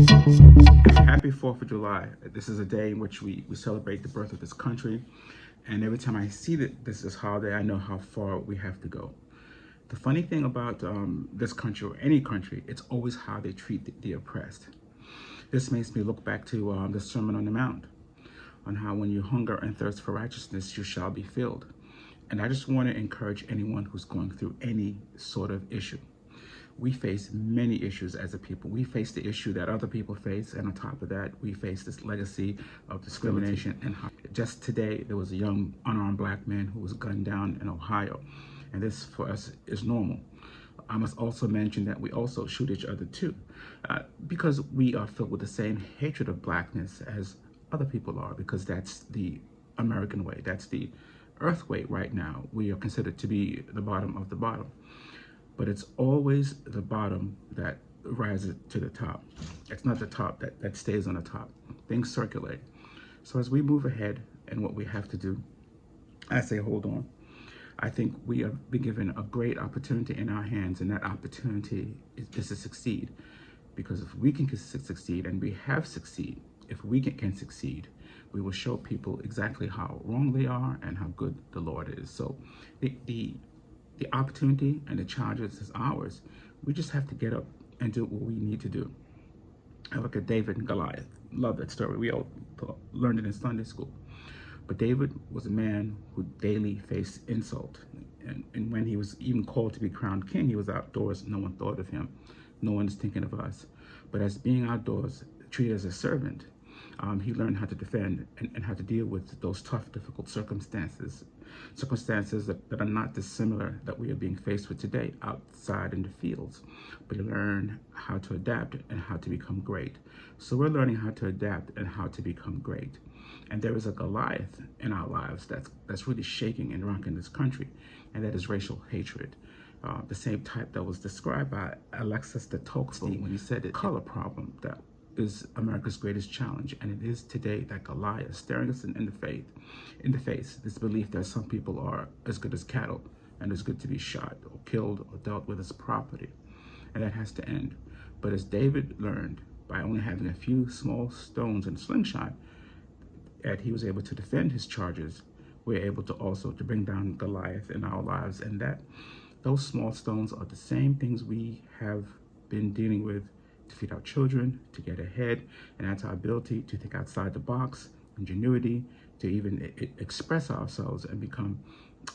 Happy 4th of July. This is a day in which we celebrate the birth of this country. And every time I see that this holiday, I know how far we have to go. The funny thing about this country or any country, it's always how they treat the oppressed. This makes me look back to the Sermon on the Mount, on how when you hunger and thirst for righteousness, you shall be filled. And I just want to encourage anyone who's going through any sort of issue. We face many issues as a people. We face the issue that other people face, and on top of that, we face this legacy of discrimination. And just today, there was a young unarmed black man who was gunned down in Ohio, and this for us is normal. I must also mention that we also shoot each other too, because we are filled with the same hatred of blackness as other people are, because that's the American way. That's the earth way right now. We are considered to be the bottom of the bottom. But it's always the bottom that rises to the top. It's not the top that stays on the top. Things circulate. So as we move ahead and what we have to do, I say hold on. I think we have been given a great opportunity in our hands, and that opportunity is to succeed. Because if we can succeed, and we have succeeded, if we can succeed, we will show people exactly how wrong they are and how good the Lord is. So the opportunity and the challenges is ours. We just have to get up and do what we need to do. I look at David and Goliath. Love that story. We all learned it in Sunday school. But David was a man who daily faced insult. And when he was even called to be crowned king, he was outdoors. No one thought of him. No one is thinking of us. But as being outdoors, treated as a servant, he learned how to defend and how to deal with those tough, difficult circumstances that are not dissimilar that we are being faced with today outside in the fields. But he learned how to adapt and how to become great. So we're learning how to adapt and how to become great. And there is a Goliath in our lives that's really shaking and rocking this country, and that is racial hatred. The same type that was described by Alexis de Tocqueville when he said it, color problem that is America's greatest challenge, and it is today that Goliath staring us in the face, this belief that some people are as good as cattle and as good to be shot or killed or dealt with as property, and that has to end. But as David learned, by only having a few small stones and slingshot, that he was able to defend his charges, we're able to also to bring down Goliath in our lives, and that those small stones are the same things we have been dealing with to feed our children, to get ahead, and that's our ability to think outside the box, ingenuity, to even express ourselves and become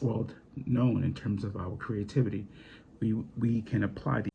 world known in terms of our creativity. We can apply the